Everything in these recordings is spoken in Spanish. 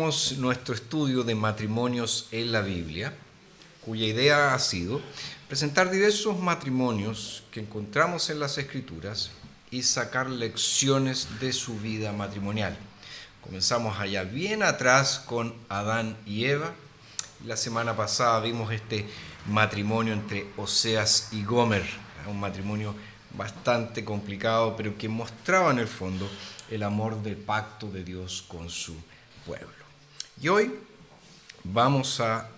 Continuamos nuestro estudio de matrimonios en la Biblia, cuya idea ha sido presentar diversos matrimonios que encontramos en las Escrituras y sacar lecciones de su vida matrimonial. Comenzamos allá bien atrás con Adán y Eva. La semana pasada vimos este matrimonio entre Oseas y Gomer, un matrimonio bastante complicado, pero que mostraba en el fondo el amor del pacto de Dios con su pueblo. Y hoy vamos a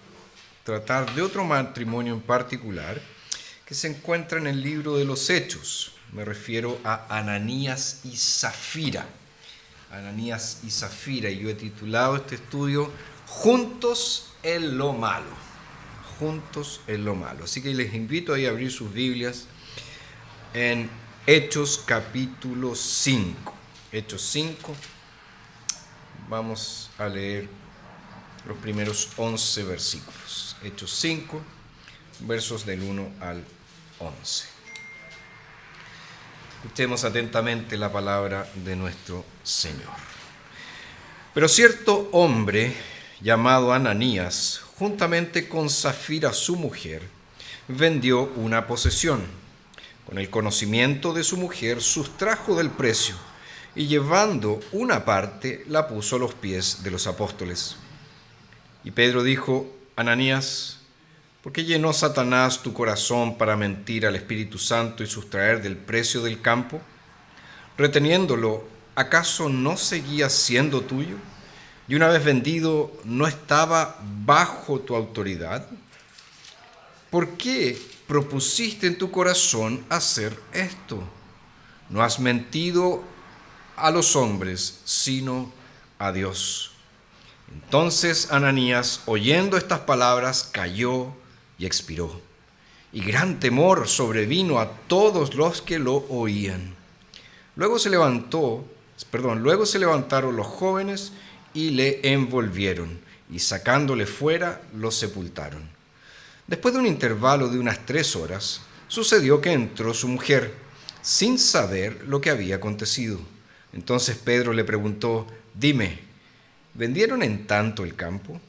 tratar de otro matrimonio en particular que se encuentra en el libro de los Hechos. Me refiero a Ananías y Zafira. Ananías y Zafira, y yo he titulado este estudio Juntos en lo malo. Juntos en lo malo. Así que les invito a abrir sus Biblias en Hechos capítulo 5. Hechos 5, vamos a leer los primeros 11 versículos. Hechos 5, versos del 1 al 11. Escuchemos atentamente la palabra de nuestro Señor. Pero cierto hombre llamado Ananías, juntamente con Zafira su mujer, vendió una posesión. Con el conocimiento de su mujer, sustrajo del precio, y llevando una parte, la puso a los pies de los apóstoles. Y Pedro dijo: Ananías, ¿por qué llenó Satanás tu corazón para mentir al Espíritu Santo y sustraer del precio del campo? Reteniéndolo, ¿acaso no seguía siendo tuyo? Y una vez vendido, ¿no estaba bajo tu autoridad? ¿Por qué propusiste en tu corazón hacer esto? No has mentido a los hombres, sino a Dios. Entonces Ananías, oyendo estas palabras, cayó y expiró. Y gran temor sobrevino a todos los que lo oían. Luego se levantaron los jóvenes y le envolvieron, y sacándole fuera, lo sepultaron. Después de un intervalo de unas 3 horas, sucedió que entró su mujer, sin saber lo que había acontecido. Entonces Pedro le preguntó: Dime, ¿vendieron en tanto el campo?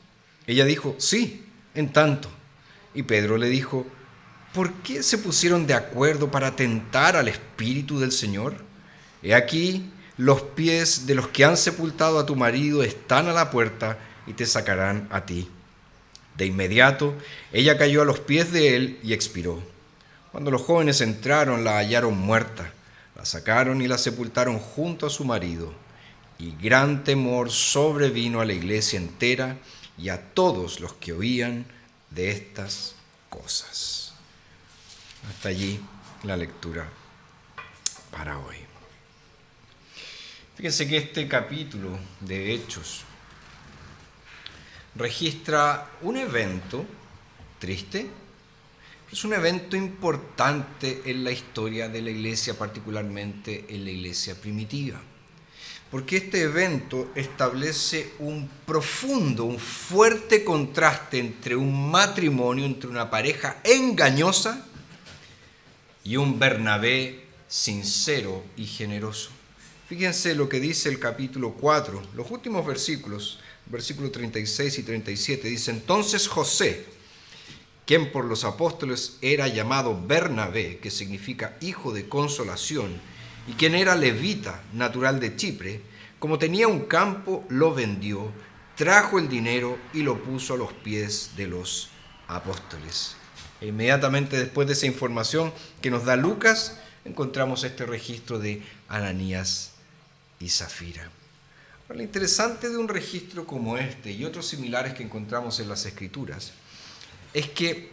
Ella dijo: Sí, en tanto. Y Pedro le dijo: ¿Por qué se pusieron de acuerdo para tentar al Espíritu del Señor? He aquí, los pies de los que han sepultado a tu marido están a la puerta y te sacarán a ti. De inmediato, ella cayó a los pies de él y expiró. Cuando los jóvenes entraron, la hallaron muerta. La sacaron y la sepultaron junto a su marido. Y gran temor sobrevino a la iglesia entera y a todos los que oían de estas cosas. Hasta allí la lectura para hoy. Fíjense que este capítulo de Hechos registra un evento triste. Es un evento importante en la historia de la iglesia, particularmente en la iglesia primitiva. Porque este evento establece un profundo, un fuerte contraste entre un matrimonio, entre una pareja engañosa y un Bernabé sincero y generoso. Fíjense lo que dice el capítulo 4, los últimos versículos, versículos 36 y 37, dice: Entonces José, quien por los apóstoles era llamado Bernabé, que significa hijo de consolación, y quien era levita, natural de Chipre, como tenía un campo, lo vendió, trajo el dinero y lo puso a los pies de los apóstoles. E inmediatamente después de esa información que nos da Lucas, encontramos este registro de Ananías y Zafira. Lo interesante de un registro como este y otros similares que encontramos en las Escrituras es que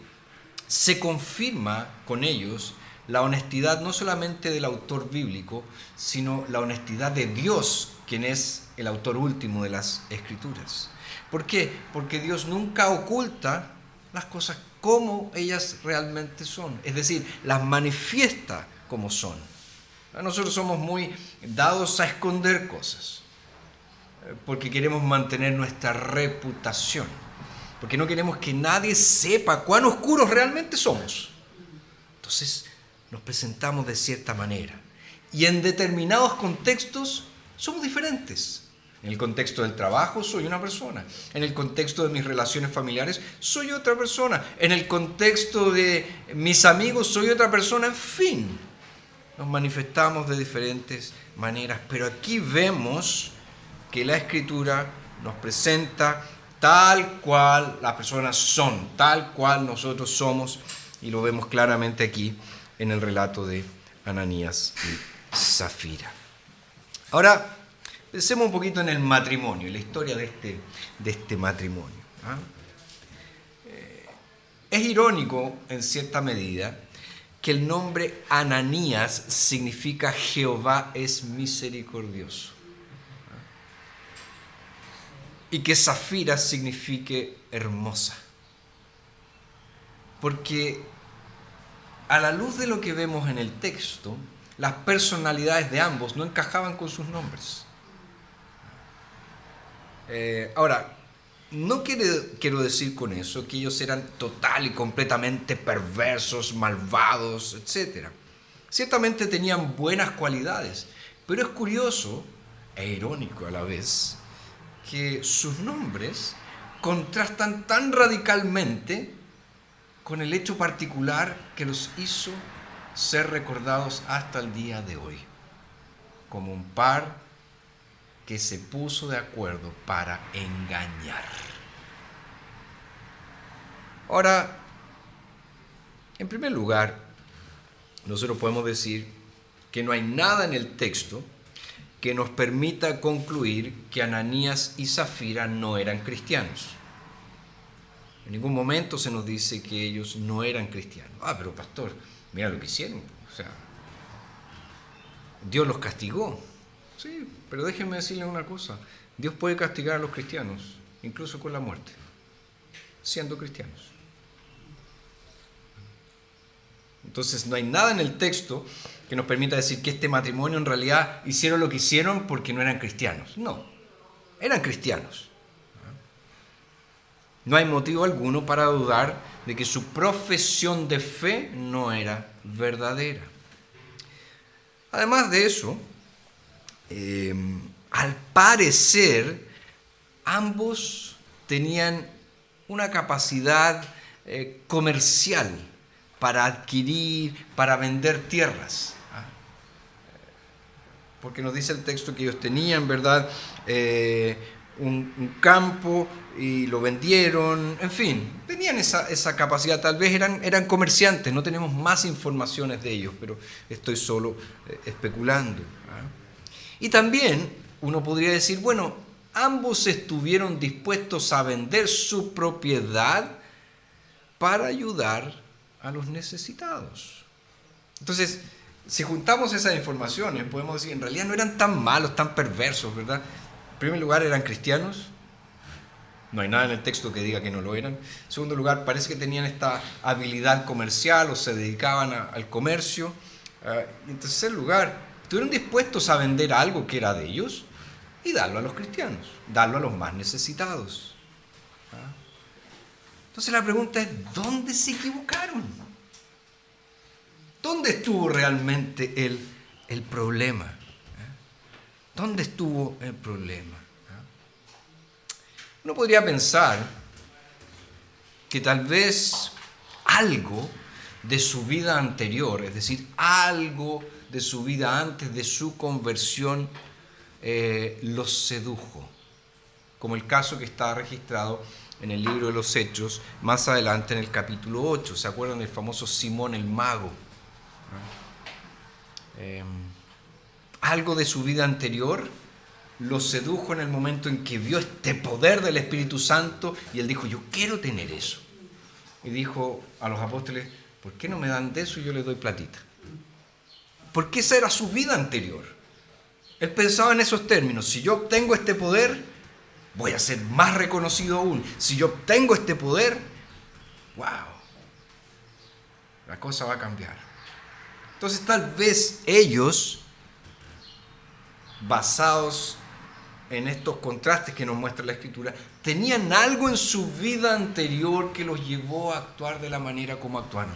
se confirma con ellos la honestidad no solamente del autor bíblico, sino la honestidad de Dios, quien es el autor último de las Escrituras. ¿Por qué? Porque Dios nunca oculta las cosas como ellas realmente son, es decir, las manifiesta como son. Nosotros somos muy dados a esconder cosas, porque queremos mantener nuestra reputación, porque no queremos que nadie sepa cuán oscuros realmente somos. Entonces nos presentamos de cierta manera y en determinados contextos somos diferentes. En el contexto del trabajo soy una persona. En el contexto de mis relaciones familiares soy otra persona. En el contexto de mis amigos soy otra persona. En fin, nos manifestamos de diferentes maneras. Pero aquí vemos que la Escritura nos presenta tal cual las personas son, tal cual nosotros somos. Y lo vemos claramente aquí en el relato de Ananías y Zafira. Ahora, pensemos un poquito en el matrimonio, la historia de este matrimonio. Es irónico, en cierta medida, que el nombre Ananías significa Jehová es misericordioso. Y que Zafira signifique hermosa. Porque a la luz de lo que vemos en el texto, las personalidades de ambos no encajaban con sus nombres. Ahora, no quiero decir con eso que ellos eran total y completamente perversos, malvados, etc. Ciertamente tenían buenas cualidades, pero es curioso e irónico a la vez que sus nombres contrastan tan radicalmente con el hecho particular que los hizo ser recordados hasta el día de hoy, como un par que se puso de acuerdo para engañar. Ahora, en primer lugar, nosotros podemos decir que no hay nada en el texto que nos permita concluir que Ananías y Zafira no eran cristianos. En ningún momento se nos dice que ellos no eran cristianos. Pero pastor, mira lo que hicieron. O sea, Dios los castigó. Sí, pero déjenme decirles una cosa. Dios puede castigar a los cristianos, incluso con la muerte, siendo cristianos. Entonces no hay nada en el texto que nos permita decir que este matrimonio en realidad hicieron lo que hicieron porque no eran cristianos. No, eran cristianos. No hay motivo alguno para dudar de que su profesión de fe no era verdadera. Además de eso, al parecer, ambos tenían una capacidad comercial para adquirir, para vender tierras. Porque nos dice el texto que ellos tenían, ¿verdad?, un campo y lo vendieron, en fin, tenían esa capacidad, tal vez eran comerciantes, no tenemos más informaciones de ellos, pero estoy solo especulando. Y también uno podría decir, bueno, ambos estuvieron dispuestos a vender su propiedad para ayudar a los necesitados. Entonces, si juntamos esas informaciones, podemos decir, en realidad no eran tan malos, tan perversos, ¿verdad? En primer lugar, eran cristianos. No hay nada en el texto que diga que no lo eran. En segundo lugar, parece que tenían esta habilidad comercial o se dedicaban al comercio. Y en tercer lugar, estuvieron dispuestos a vender algo que era de ellos y darlo a los cristianos, darlo a los más necesitados. Entonces la pregunta es, ¿dónde se equivocaron? ¿Dónde estuvo realmente el problema? ¿Dónde estuvo el problema? Uno podría pensar que tal vez algo de su vida anterior, es decir, algo de su vida antes de su conversión, los sedujo, como el caso que está registrado en el libro de los Hechos, más adelante en el capítulo 8. ¿Se acuerdan del famoso Simón el Mago? Algo de su vida anterior lo sedujo en el momento en que vio este poder del Espíritu Santo y él dijo, yo quiero tener eso. Y dijo a los apóstoles, ¿por qué no me dan de eso y yo les doy platita? Porque esa era su vida anterior. Él pensaba en esos términos, si yo obtengo este poder, voy a ser más reconocido aún. Si yo obtengo este poder, wow, la cosa va a cambiar. Entonces tal vez ellos, basados en estos contrastes que nos muestra la Escritura, tenían algo en su vida anterior que los llevó a actuar de la manera como actuaron.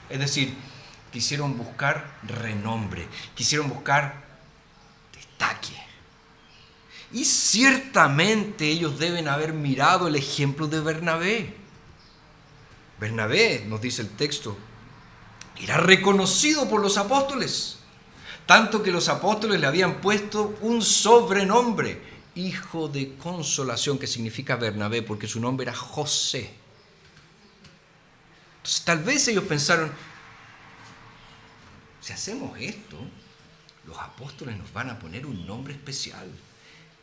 Es decir, quisieron buscar renombre, quisieron buscar destaque. Y ciertamente ellos deben haber mirado el ejemplo de Bernabé. Bernabé, nos dice el texto, era reconocido por los apóstoles, tanto que los apóstoles le habían puesto un sobrenombre, hijo de consolación, que significa Bernabé, porque su nombre era José. Entonces, tal vez ellos pensaron, si hacemos esto, los apóstoles nos van a poner un nombre especial.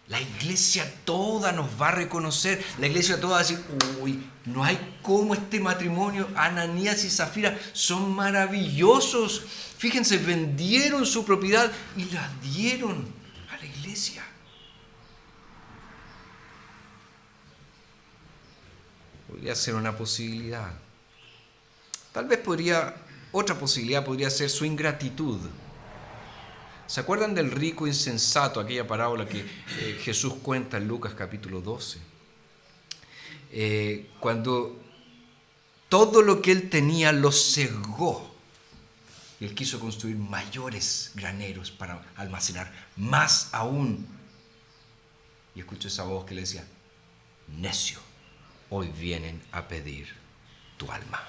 La iglesia toda nos va a reconocer. La iglesia toda va a decir, uy, no hay cómo este matrimonio, Ananías y Zafira, son maravillosos. Fíjense, vendieron su propiedad y la dieron a la iglesia. Podría ser una posibilidad. Tal vez otra posibilidad podría ser su ingratitud. ¿Se acuerdan del rico insensato, aquella parábola que Jesús cuenta en Lucas capítulo 12? Cuando todo lo que él tenía lo cegó y él quiso construir mayores graneros para almacenar más aún. Y escuchó esa voz que le decía, necio, hoy vienen a pedir tu alma.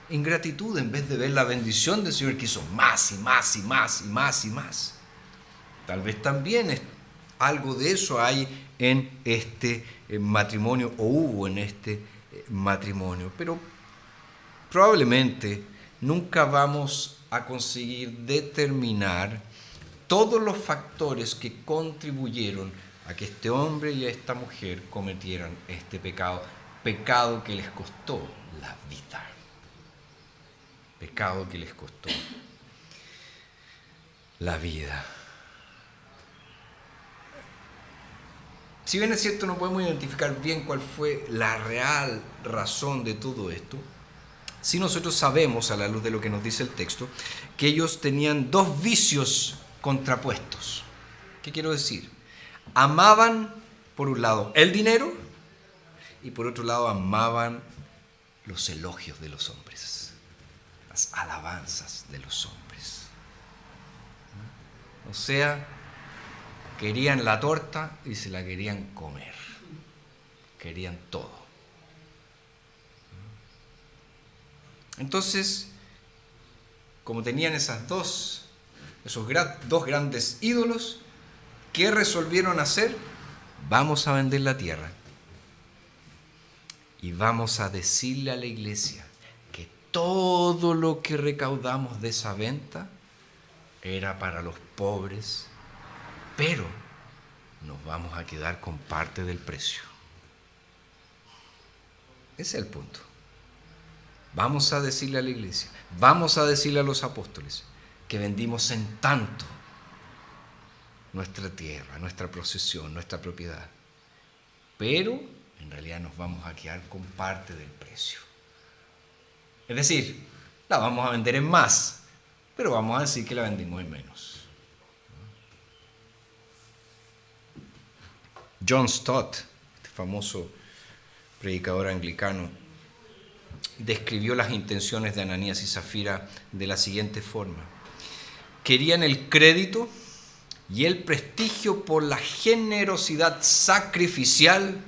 Ingratitud, en vez de ver la bendición del Señor, quiso más y más y más y más y más. Tal vez también algo de eso hay en este matrimonio, o hubo en este matrimonio, pero probablemente nunca vamos a conseguir determinar todos los factores que contribuyeron a que este hombre y a esta mujer cometieran este pecado que les costó la vida. Pecado que les costó la vida. Si bien es cierto, no podemos identificar bien cuál fue la real razón de todo esto, sí nosotros sabemos, a la luz de lo que nos dice el texto, que ellos tenían dos vicios contrapuestos. ¿Qué quiero decir? Amaban, por un lado, el dinero y por otro lado amaban los elogios de los hombres. Las alabanzas de los hombres. O sea, querían la torta y se la querían comer. Querían todo. Entonces, como tenían esos dos grandes ídolos, ¿qué resolvieron hacer? Vamos a vender la tierra y vamos a decirle a la iglesia todo lo que recaudamos de esa venta era para los pobres, pero nos vamos a quedar con parte del precio. Ese es el punto. Vamos a decirle a la iglesia, vamos a decirle a los apóstoles que vendimos en tanto nuestra tierra, nuestra posesión, nuestra propiedad, pero en realidad nos vamos a quedar con parte del precio. Es decir, la vamos a vender en más, pero vamos a decir que la vendimos en menos. John Stott, este famoso predicador anglicano, describió las intenciones de Ananías y Zafira de la siguiente forma. Querían el crédito y el prestigio por la generosidad sacrificial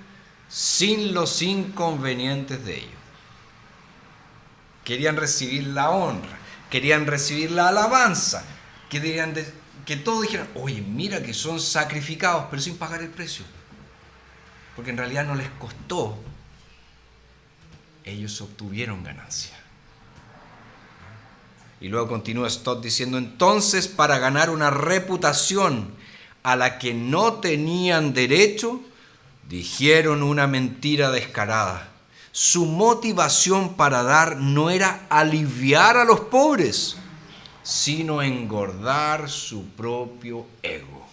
sin los inconvenientes de ello. Querían recibir la honra, querían recibir la alabanza, querían que todos dijeran, oye, mira que son sacrificados, pero sin pagar el precio. Porque en realidad no les costó, ellos obtuvieron ganancia. Y luego continúa Stott diciendo, entonces para ganar una reputación a la que no tenían derecho, dijeron una mentira descarada. Su motivación para dar no era aliviar a los pobres, sino engordar su propio ego.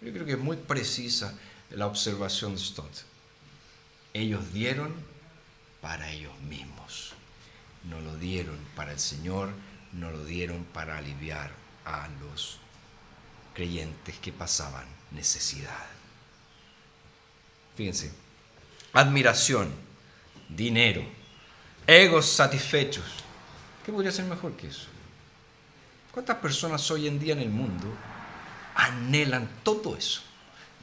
Yo creo que es muy precisa la observación de Stott. Ellos dieron para ellos mismos. No lo dieron para el Señor, no lo dieron para aliviar a los creyentes que pasaban necesidad. Fíjense, admiración, dinero, egos satisfechos. ¿Qué podría ser mejor que eso? ¿Cuántas personas hoy en día en el mundo anhelan todo eso.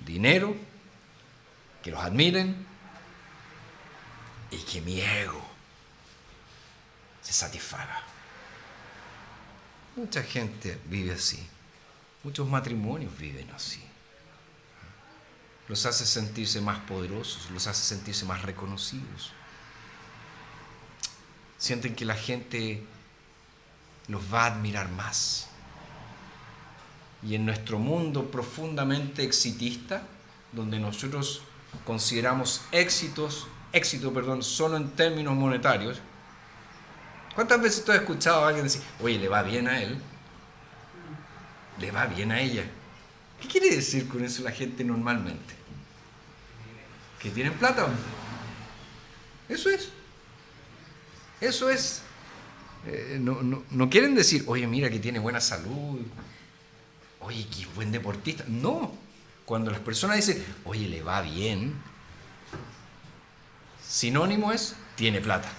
Dinero, que los admiren y que mi ego se satisfaga. Mucha gente vive así. Muchos matrimonios viven así. Los hace sentirse más poderosos, los hace sentirse más reconocidos. Sienten que la gente los va a admirar más. Y en nuestro mundo profundamente exitista, donde nosotros consideramos éxito, solo en términos monetarios, ¿cuántas veces tú has escuchado a alguien decir, oye, le va bien a él? Le va bien a ella. ¿Qué quiere decir con eso la gente normalmente? ¿Que tienen plata? Eso es. Eso es. No quieren decir, oye, mira que tiene buena salud, oye, que buen deportista. No. Cuando las personas dicen, oye, le va bien, sinónimo es, tiene plata.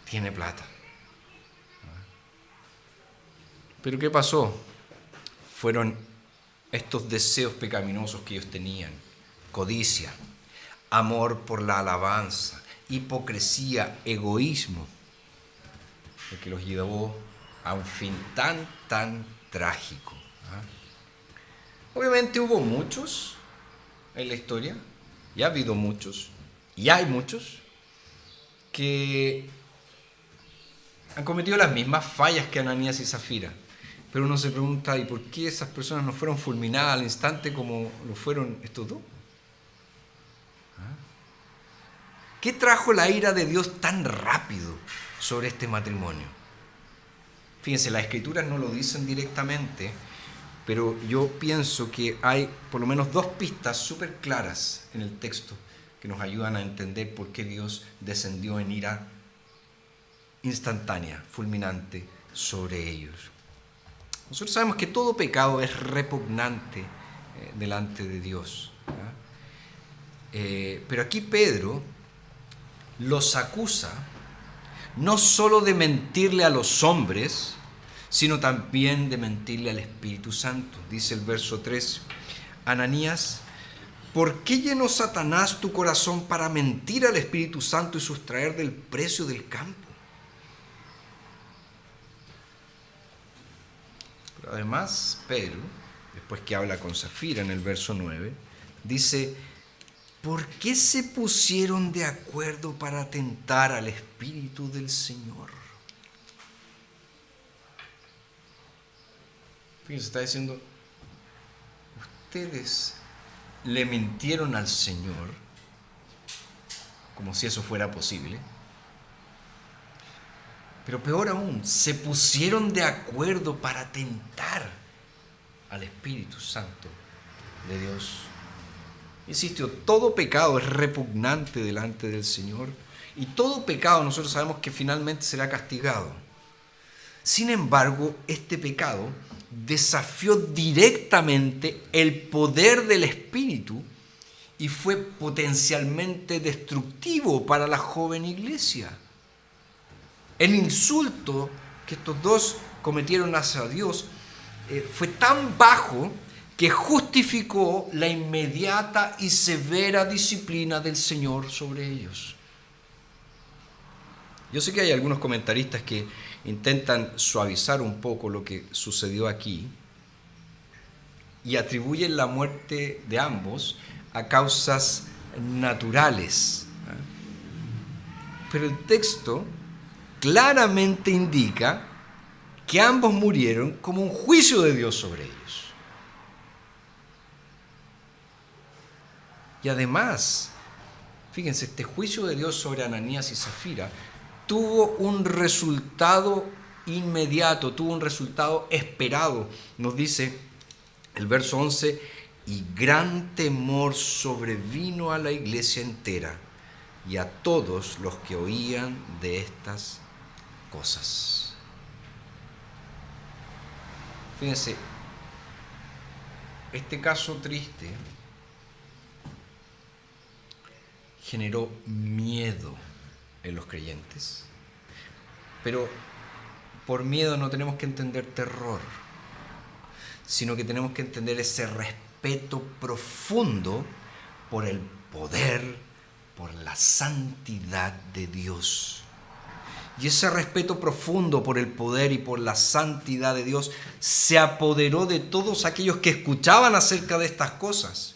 Tiene plata. Pero ¿qué pasó? Fueron estos deseos pecaminosos que ellos tenían. Codicia, amor por la alabanza, hipocresía, egoísmo, lo que los llevó a un fin tan trágico. Obviamente hubo muchos en la historia, y ha habido muchos, y hay muchos, que han cometido las mismas fallas que Ananías y Zafira. Pero uno se pregunta, ¿y por qué esas personas no fueron fulminadas al instante como lo fueron estos dos? ¿Qué trajo la ira de Dios tan rápido sobre este matrimonio? Fíjense, las escrituras no lo dicen directamente, pero yo pienso que hay por lo menos dos pistas súper claras en el texto que nos ayudan a entender por qué Dios descendió en ira instantánea, fulminante sobre ellos. Nosotros sabemos que todo pecado es repugnante delante de Dios. Pero aquí Pedro los acusa no solo de mentirle a los hombres, sino también de mentirle al Espíritu Santo. Dice el verso 3, Ananías, ¿por qué llenó Satanás tu corazón para mentir al Espíritu Santo y sustraer del precio del campo? Pero además, Pedro, después que habla con Zafira en el verso 9, dice, ¿por qué se pusieron de acuerdo para tentar al Espíritu del Señor? Fíjense, está diciendo, ustedes le mintieron al Señor, como si eso fuera posible. Pero peor aún, se pusieron de acuerdo para tentar al Espíritu Santo de Dios. Insisto, todo pecado es repugnante delante del Señor y todo pecado nosotros sabemos que finalmente será castigado. Sin embargo, este pecado desafió directamente el poder del Espíritu y fue potencialmente destructivo para la joven iglesia. El insulto que estos dos cometieron hacia Dios fue tan bajo que justificó la inmediata y severa disciplina del Señor sobre ellos. Yo sé que hay algunos comentaristas que intentan suavizar un poco lo que sucedió aquí y atribuyen la muerte de ambos a causas naturales. Pero el texto claramente indica que ambos murieron como un juicio de Dios sobre ellos. Y además, fíjense, este juicio de Dios sobre Ananías y Zafira tuvo un resultado inmediato, tuvo un resultado esperado. Nos dice el verso 11, y gran temor sobrevino a la iglesia entera y a todos los que oían de estas cosas. Fíjense, este caso triste generó miedo en los creyentes, pero por miedo no tenemos que entender terror, sino que tenemos que entender ese respeto profundo por el poder, por la santidad de Dios. Y ese respeto profundo por el poder y por la santidad de Dios se apoderó de todos aquellos que escuchaban acerca de estas cosas.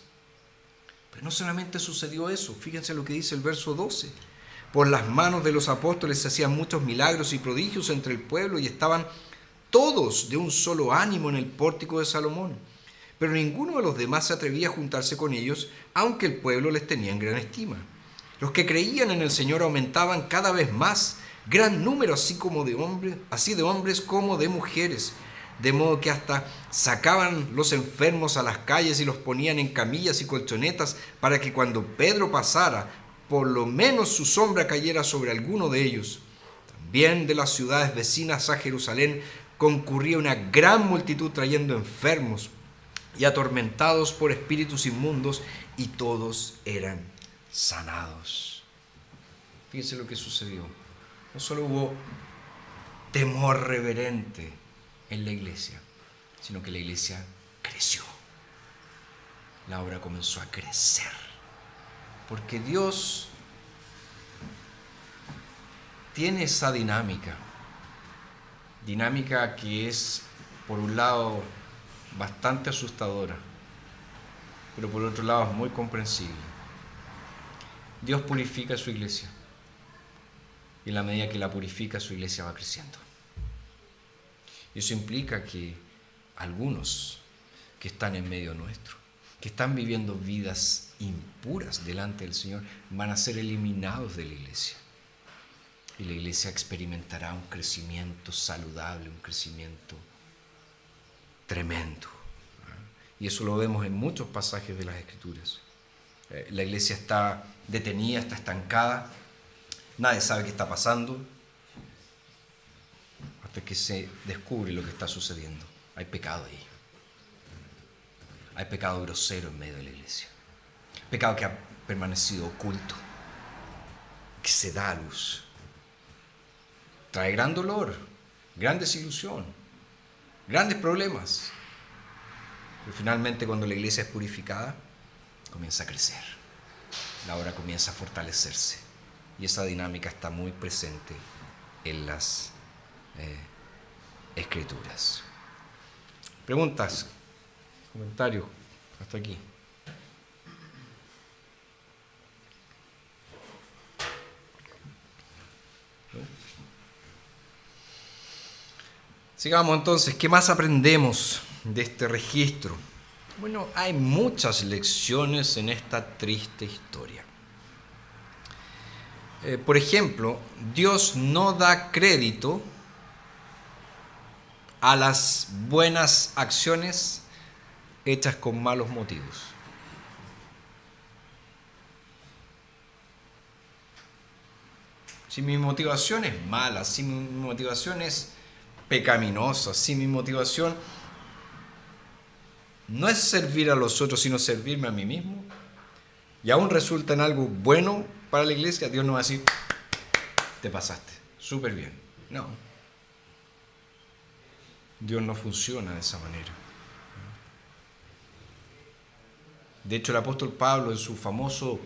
Pero no solamente sucedió eso, fíjense lo que dice el verso 12. Por las manos de los apóstoles se hacían muchos milagros y prodigios entre el pueblo y estaban todos de un solo ánimo en el pórtico de Salomón. Pero ninguno de los demás se atrevía a juntarse con ellos, aunque el pueblo les tenía en gran estima. Los que creían en el Señor aumentaban cada vez más, gran número así de hombres como de mujeres, de modo que hasta sacaban los enfermos a las calles y los ponían en camillas y colchonetas para que cuando Pedro pasara, por lo menos su sombra cayera sobre alguno de ellos. También de las ciudades vecinas a Jerusalén concurría una gran multitud trayendo enfermos y atormentados por espíritus inmundos, y todos eran sanados. Fíjense lo que sucedió. No solo hubo temor reverente en la iglesia, sino que la iglesia creció. La obra comenzó a crecer. Porque Dios tiene esa dinámica que es, por un lado, bastante asustadora, pero por otro lado es muy comprensible. Dios purifica su iglesia, y en la medida que la purifica, su iglesia va creciendo. Y eso implica que algunos que están en medio nuestro, que están viviendo vidas impuras delante del Señor, van a ser eliminados de la iglesia. Y la iglesia experimentará un crecimiento saludable, un crecimiento tremendo. Y eso lo vemos en muchos pasajes de las Escrituras. La iglesia está detenida, está estancada, nadie sabe qué está pasando, hasta que se descubre lo que está sucediendo. Hay pecado ahí. Hay pecado grosero en medio de la iglesia. Pecado que ha permanecido oculto, que se da a luz. Trae gran dolor, gran desilusión, grandes problemas. Pero finalmente, cuando la iglesia es purificada, comienza a crecer. La obra comienza a fortalecerse. Y esa dinámica está muy presente en las Escrituras. Preguntas, comentarios, hasta aquí. Sigamos entonces, ¿qué más aprendemos de este registro? Bueno, hay muchas lecciones en esta triste historia. Por ejemplo, Dios no da crédito a las buenas acciones hechas con malos motivos. Si mi motivación es mala, si mi motivación es pecaminosa, si mi motivación no es servir a los otros, sino servirme a mí mismo, y aún resulta en algo bueno para la iglesia, Dios no va a decir, te pasaste, súper bien. No. Dios no funciona de esa manera. De hecho, el apóstol Pablo, en su famoso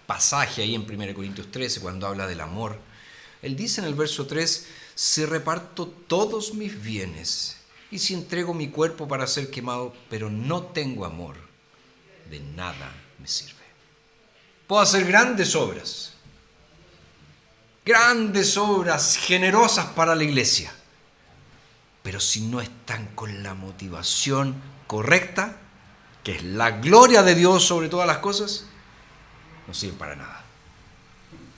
pasaje ahí en 1 Corintios 13, cuando habla del amor, él dice en el verso 3, si reparto todos mis bienes y si entrego mi cuerpo para ser quemado, pero no tengo amor, de nada me sirve. Puedo hacer grandes obras generosas para la iglesia, pero si no están con la motivación correcta, que es la gloria de Dios sobre todas las cosas, no sirven para nada.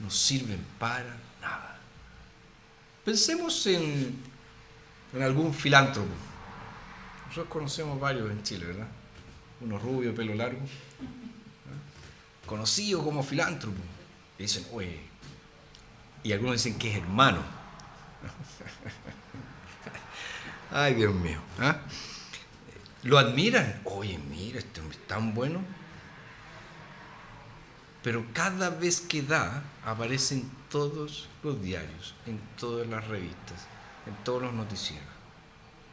No sirven para nada. Pensemos en algún filántropo. Nosotros conocemos varios en Chile, ¿verdad? Uno rubio, pelo largo, conocido como filántropo. Y dicen, oye, y algunos dicen que es hermano. Ay, Dios mío. ¿Ah? Lo admiran. Oye, mira, este hombre es tan bueno. Pero cada vez que da, aparece en todos los diarios, en todas las revistas, en todos los noticieros.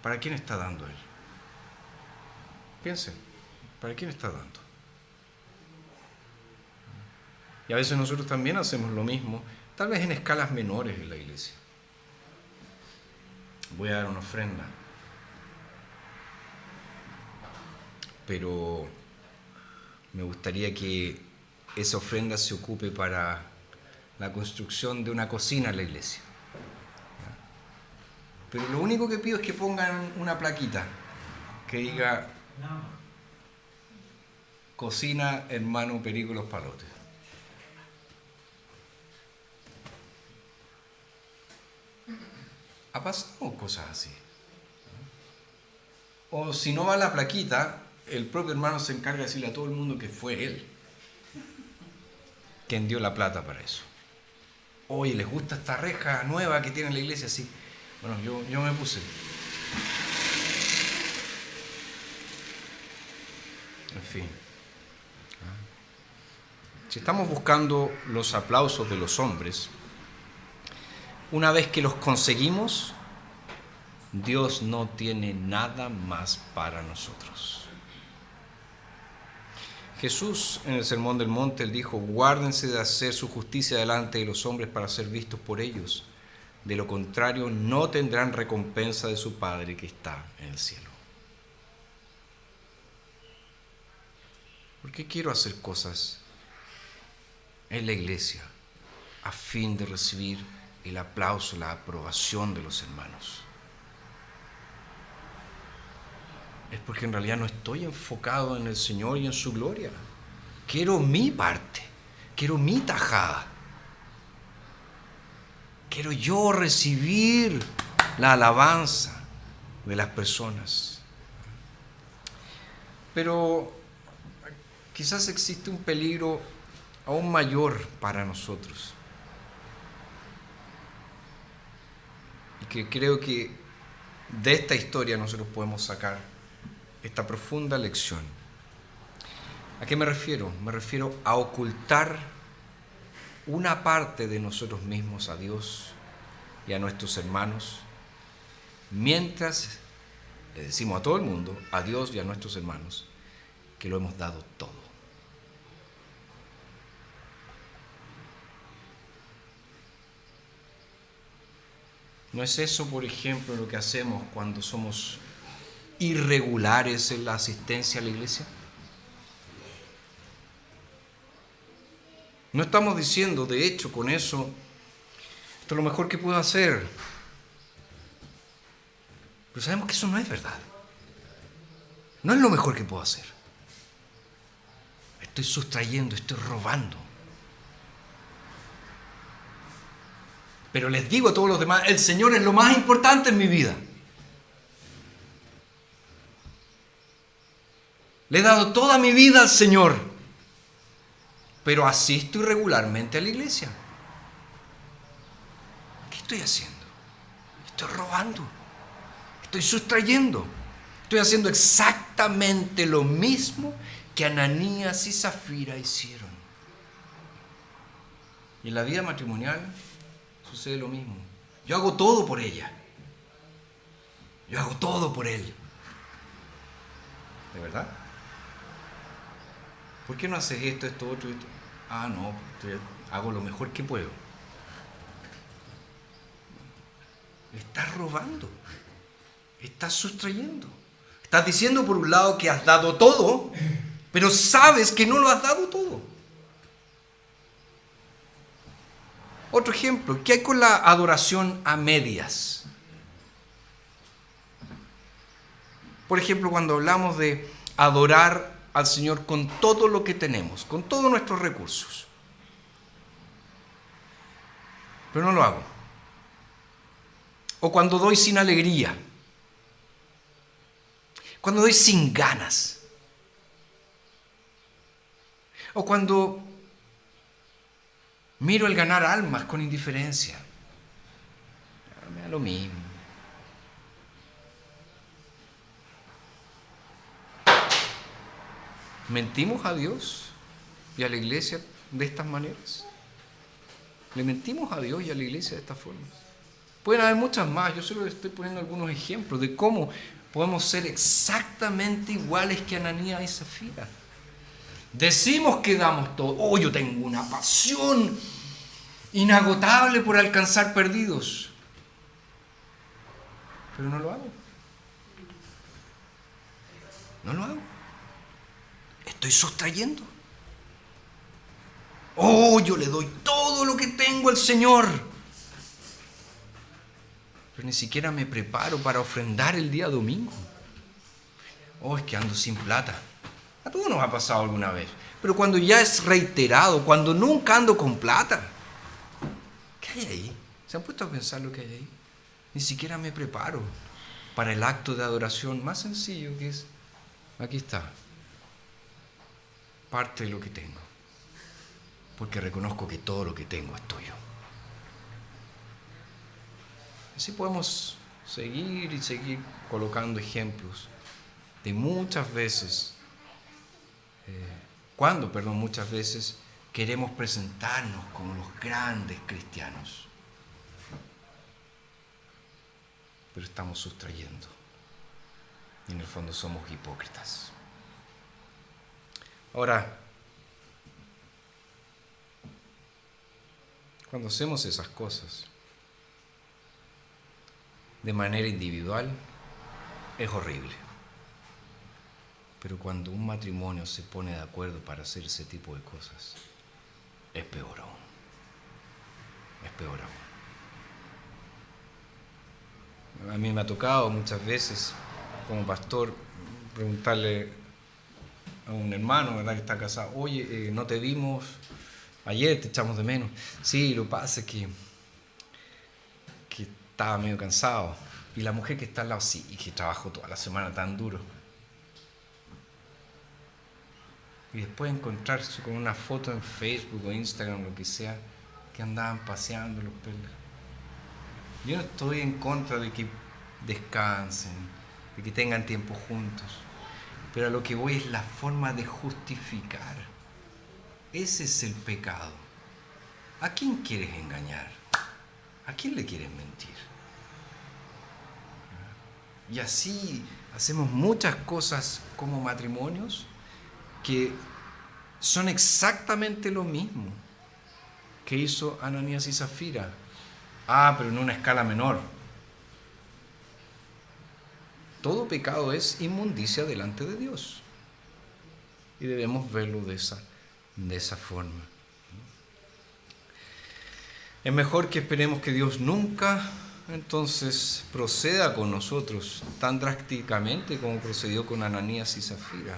¿Para quién está dando él? Piensen, ¿para quién está dando? Y a veces nosotros también hacemos lo mismo, tal vez en escalas menores en la iglesia. Voy a dar una ofrenda, pero me gustaría que esa ofrenda se ocupe para la construcción de una cocina en la iglesia. Pero lo único que pido es que pongan una plaquita que diga Cocina Hermano Perico Los Palotes. Ha pasado cosas así. O si no va la plaquita, el propio hermano se encarga de decirle a todo el mundo que fue él quien dio la plata para eso. Oye, ¿les gusta esta reja nueva que tiene la iglesia? Sí. Bueno, yo me puse. En fin. Si estamos buscando los aplausos de los hombres, una vez que los conseguimos, Dios no tiene nada más para nosotros. Jesús en el Sermón del Monte, él dijo, guárdense de hacer su justicia delante de los hombres para ser vistos por ellos. De lo contrario, no tendrán recompensa de su Padre que está en el cielo. ¿Por qué quiero hacer cosas en la iglesia a fin de recibir el aplauso, la aprobación de los hermanos? Es porque en realidad no estoy enfocado en el Señor y en su gloria. Quiero mi parte, quiero mi tajada. Quiero yo recibir la alabanza de las personas. Pero quizás existe un peligro aún mayor para nosotros. Y que creo que de esta historia nosotros podemos sacar esta profunda lección. ¿A qué me refiero? Me refiero a ocultar una parte de nosotros mismos a Dios y a nuestros hermanos, mientras le decimos a todo el mundo, a Dios y a nuestros hermanos, que lo hemos dado todo. ¿No es eso, por ejemplo, lo que hacemos cuando somos irregulares en la asistencia a la iglesia? No estamos diciendo, de hecho, con eso, esto es lo mejor que puedo hacer. Pero sabemos que eso no es verdad. No es lo mejor que puedo hacer. Estoy sustrayendo, estoy robando. Pero les digo a todos los demás, el Señor es lo más importante en mi vida. Le he dado toda mi vida al Señor, pero asisto irregularmente a la iglesia. ¿Qué estoy haciendo? Estoy robando, estoy sustrayendo, estoy haciendo exactamente lo mismo que Ananías y Zafira hicieron. Y en la vida matrimonial sucede lo mismo. Yo hago todo por ella. Yo hago todo por él. ¿De verdad? ¿Por qué no haces esto, esto, otro, esto? Ah, no, hago lo mejor que puedo. Estás robando. Estás sustrayendo. Estás diciendo por un lado que has dado todo, pero sabes que no lo has dado todo. Otro ejemplo, ¿qué hay con la adoración a medias? Por ejemplo, cuando hablamos de adorar al Señor con todo lo que tenemos, con todos nuestros recursos. Pero no lo hago. O cuando doy sin alegría. Cuando doy sin ganas. O cuando miro el ganar almas con indiferencia. Me da lo mismo. ¿Mentimos a Dios y a la iglesia de estas maneras? ¿Le mentimos a Dios y a la iglesia de esta forma? Pueden haber muchas más, yo solo les estoy poniendo algunos ejemplos de cómo podemos ser exactamente iguales que Ananías y Zafira. Decimos que damos todo. Oh, yo tengo una pasión inagotable por alcanzar perdidos. Pero no lo hago. No lo hago. Estoy sustrayendo. Oh, yo le doy todo lo que tengo al Señor. Pero ni siquiera me preparo para ofrendar el día domingo. Oh, es que ando sin plata. A todos nos ha pasado alguna vez. Pero cuando ya es reiterado, cuando nunca ando con plata, ¿qué hay ahí? ¿Se han puesto a pensar lo que hay ahí? Ni siquiera me preparo para el acto de adoración más sencillo que es, aquí está, parte de lo que tengo. Porque reconozco que todo lo que tengo es tuyo. Así podemos seguir y seguir colocando ejemplos de muchas veces, muchas veces queremos presentarnos como los grandes cristianos, pero estamos sustrayendo y en el fondo somos hipócritas. Ahora, cuando hacemos esas cosas de manera individual, es horrible. Pero cuando un matrimonio se pone de acuerdo para hacer ese tipo de cosas, es peor aún. Es peor aún. A mí me ha tocado muchas veces, como pastor, preguntarle a un hermano, ¿verdad?, que está casado: oye, no te vimos ayer, te echamos de menos. Sí, lo que pasa es que estaba medio cansado. Y la mujer que está al lado: sí, y que trabajó toda la semana tan duro. Y después encontrarse con una foto en Facebook o Instagram, lo que sea, que andaban paseando los perros. Yo no estoy en contra de que descansen, de que tengan tiempo juntos, pero a lo que voy es la forma de justificar. Ese es el pecado. ¿A quién quieres engañar? ¿A quién le quieres mentir? Y así hacemos muchas cosas como matrimonios que son exactamente lo mismo que hizo Ananías y Zafira. Pero en una escala menor. Todo pecado es inmundicia delante de Dios. Y debemos verlo de esa forma. Es mejor que esperemos que Dios nunca entonces proceda con nosotros tan drásticamente como procedió con Ananías y Zafira.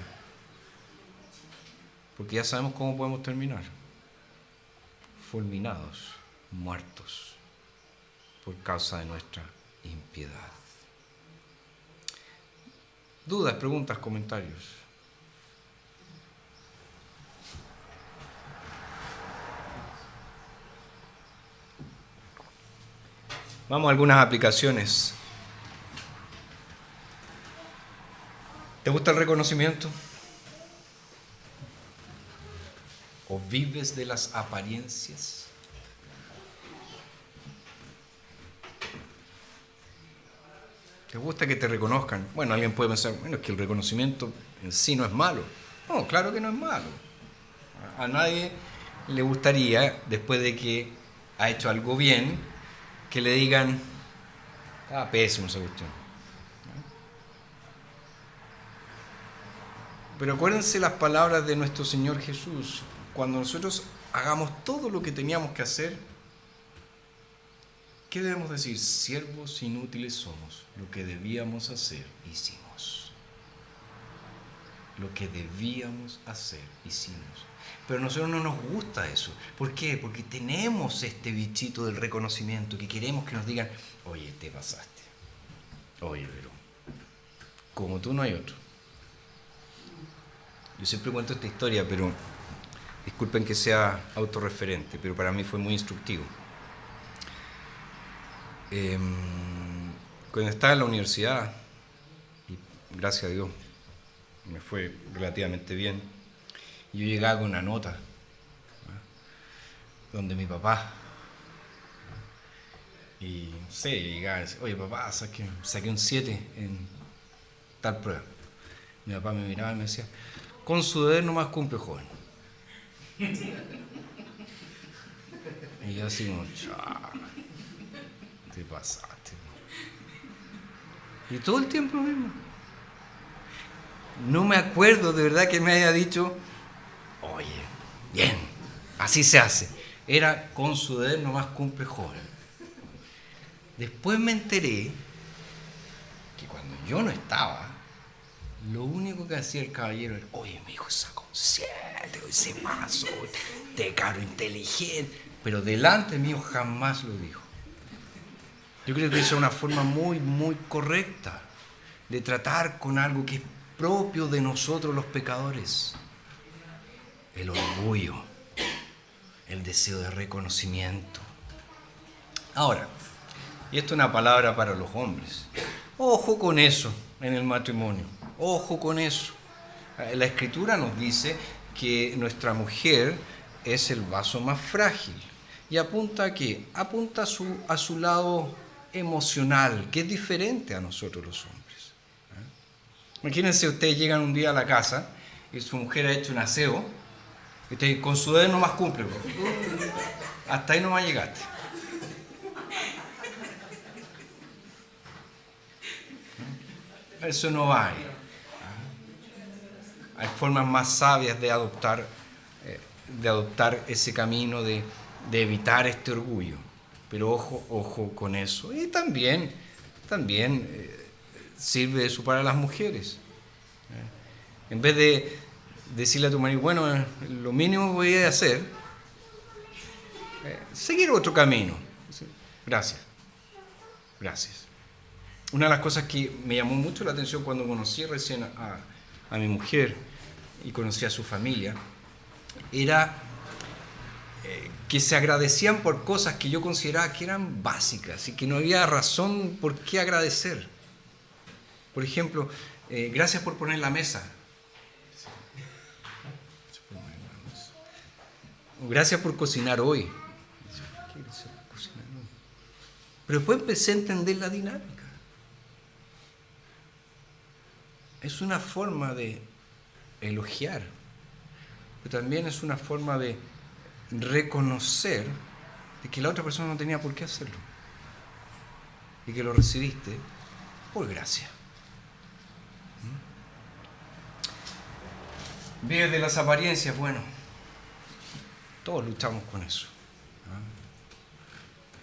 Porque ya sabemos cómo podemos terminar. Fulminados, muertos, por causa de nuestra impiedad. ¿Dudas, preguntas, comentarios? Vamos a algunas aplicaciones. ¿Te gusta el reconocimiento? ¿O vives de las apariencias? ¿Te gusta que te reconozcan? Bueno, alguien puede pensar: bueno, es que el reconocimiento en sí no es malo. No, claro que no es malo. A nadie le gustaría, después de que ha hecho algo bien, que le digan: pésimo esa cuestión. Pero acuérdense las palabras de nuestro Señor Jesús. Cuando nosotros hagamos todo lo que teníamos que hacer, ¿qué debemos decir? Siervos inútiles somos. Lo que debíamos hacer, hicimos. Lo que debíamos hacer, hicimos. Pero a nosotros no nos gusta eso. ¿Por qué? Porque tenemos este bichito del reconocimiento, que queremos que nos digan: oye, te pasaste. Oye, pero como tú no hay otro. Yo siempre cuento esta historia, pero disculpen que sea autorreferente, pero para mí fue muy instructivo. Cuando estaba en la universidad, y gracias a Dios me fue relativamente bien, y yo llegaba con una nota donde mi papá, y no sé, llegaba y decía: oye papá, saqué un 7 en tal prueba. Mi papá me miraba y me decía, con su deber nomás cumple, joven. Y yo así como, chao, te pasaste. Y todo el tiempo lo mismo. No me acuerdo de verdad que me haya dicho, oye, bien, así se hace. Era con su deber nomás cumple, joven. Después me enteré que cuando yo no estaba, lo único que hacía el caballero era, oye, mi hijo está consciente, ese mazo, te caro inteligente. Pero delante mío jamás lo dijo. Yo creo que esa es una forma muy, muy correcta de tratar con algo que es propio de nosotros los pecadores. El orgullo, el deseo de reconocimiento. Ahora, y esto es una palabra para los hombres. Ojo con eso en el matrimonio. Ojo con eso. La Escritura nos dice que nuestra mujer es el vaso más frágil. ¿Y apunta a qué? Apunta a su lado emocional, que es diferente a nosotros los hombres. Imagínense, ustedes llegan un día a la casa y su mujer ha hecho un aseo, y usted con su dedo nomás cumple. Hasta ahí nomás llegaste. Eso no va ahí. Hay formas más sabias de adoptar ese camino de evitar este orgullo. Pero ojo con eso. Y también sirve eso para las mujeres. En vez de decirle a tu marido, bueno, lo mínimo que voy a hacer, seguir otro camino. Gracias. Una de las cosas que me llamó mucho la atención cuando conocí recién a mi mujer y conocí a su familia, era que se agradecían por cosas que yo consideraba que eran básicas y que no había razón por qué agradecer. Por ejemplo, gracias por poner la mesa. Gracias por cocinar hoy. Pero después empecé a entender la dinámica. Es una forma de elogiar, pero también es una forma de reconocer de que la otra persona no tenía por qué hacerlo y que lo recibiste por gracia. Vives de las apariencias, bueno, todos luchamos con eso.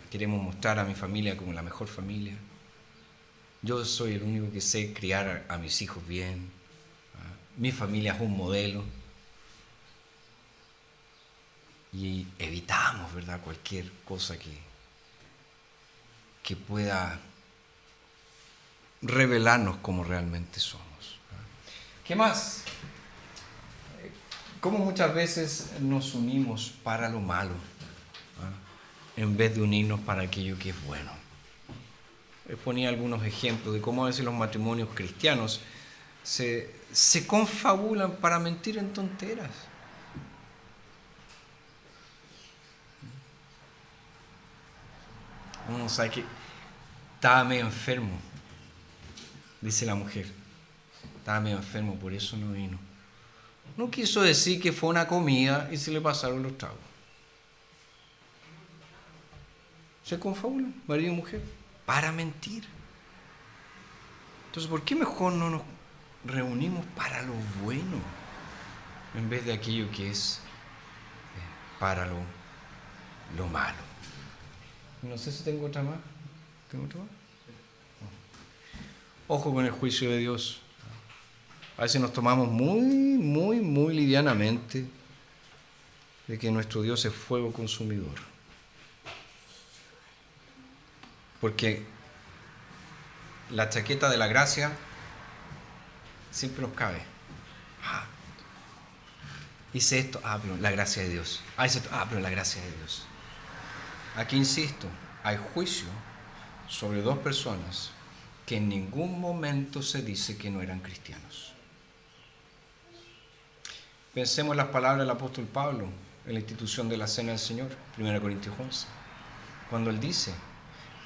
Queremos mostrar a mi familia como la mejor familia. Yo soy el único que sé criar a mis hijos bien. Mi familia es un modelo. Y evitamos, ¿verdad?, cualquier cosa que pueda revelarnos como realmente somos. ¿Qué más? ¿Cómo muchas veces nos unimos para lo malo, en vez de unirnos para aquello que es bueno? Les ponía algunos ejemplos de cómo a veces los matrimonios cristianos se confabulan para mentir en tonteras. Uno sabe que estaba medio enfermo, dice la mujer. Estaba medio enfermo, por eso no vino. No quiso decir que fue una comida y se le pasaron los tragos. Se confabulan, marido y mujer, para mentir. Entonces, ¿por qué mejor no nos reunimos para lo bueno en vez de aquello que es para lo malo? No sé si tengo otra más. ¿Tengo otra más? Ojo con el juicio de Dios. A veces nos tomamos muy livianamente de que nuestro Dios es fuego consumidor. Porque la chaqueta de la gracia siempre nos cabe. Hice esto, pero la gracia de Dios. Hice esto, pero la gracia de Dios. Aquí insisto, hay juicio sobre dos personas que en ningún momento se dice que no eran cristianos. Pensemos en las palabras del apóstol Pablo en la institución de la Cena del Señor, 1 Corintios 11, cuando él dice,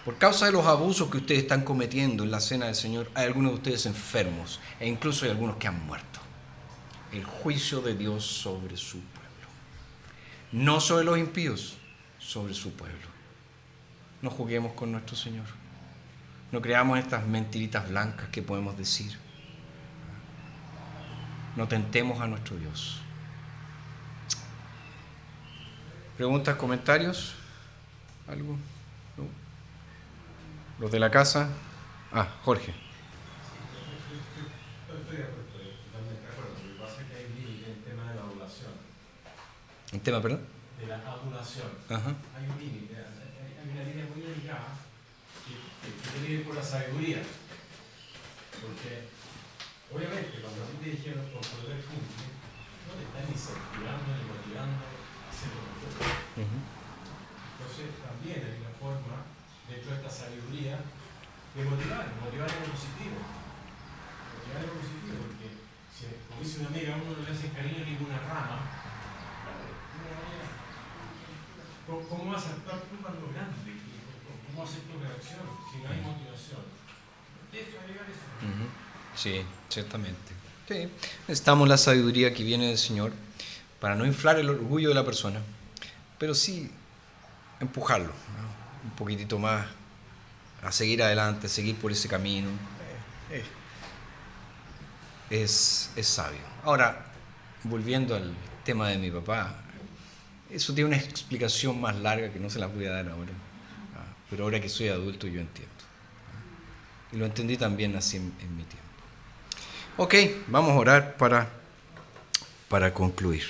Por causa de los abusos que ustedes están cometiendo en la cena del Señor, hay algunos de ustedes enfermos e incluso hay algunos que han muerto. El juicio de Dios sobre su pueblo. No sobre los impíos, sobre su pueblo. No juguemos con nuestro Señor. No creamos estas mentiritas blancas que podemos decir. No tentemos a nuestro Dios. ¿Preguntas, comentarios? ¿Algo? ¿No? ¿Los de la casa? Jorge. Estoy totalmente de acuerdo. Lo que pasa es que hay un límite en el tema de la adulación. ¿El tema, perdón? De la adulación. Ajá. Hay un límite, hay una línea muy delicada que tiene que ver con la sabiduría. Porque, obviamente, cuando a ti te dijeron por poder cumple, no te están incentivando ni motivando a hacer lo mejor. Entonces, también hay una forma, dentro de esta sabiduría, de motivar en lo positivo. Motivar en lo positivo, porque si, como dice una amiga, a uno no le hace cariño a ninguna rama, ¿cómo vas a actuar tú cuando grande? ¿Cómo hacer tu reacción si no hay motivación? Tienes que agregar eso. Sí, ciertamente. Sí. Necesitamos la sabiduría que viene del Señor para no inflar el orgullo de la persona, pero sí empujarlo, ¿no? Un poquitito más a seguir adelante, seguir por ese camino. Es sabio. Ahora, volviendo al tema de mi papá, eso tiene una explicación más larga que no se la voy a dar ahora. Pero ahora que soy adulto yo entiendo. Y lo entendí también así en mi tiempo. Ok, vamos a orar para concluir.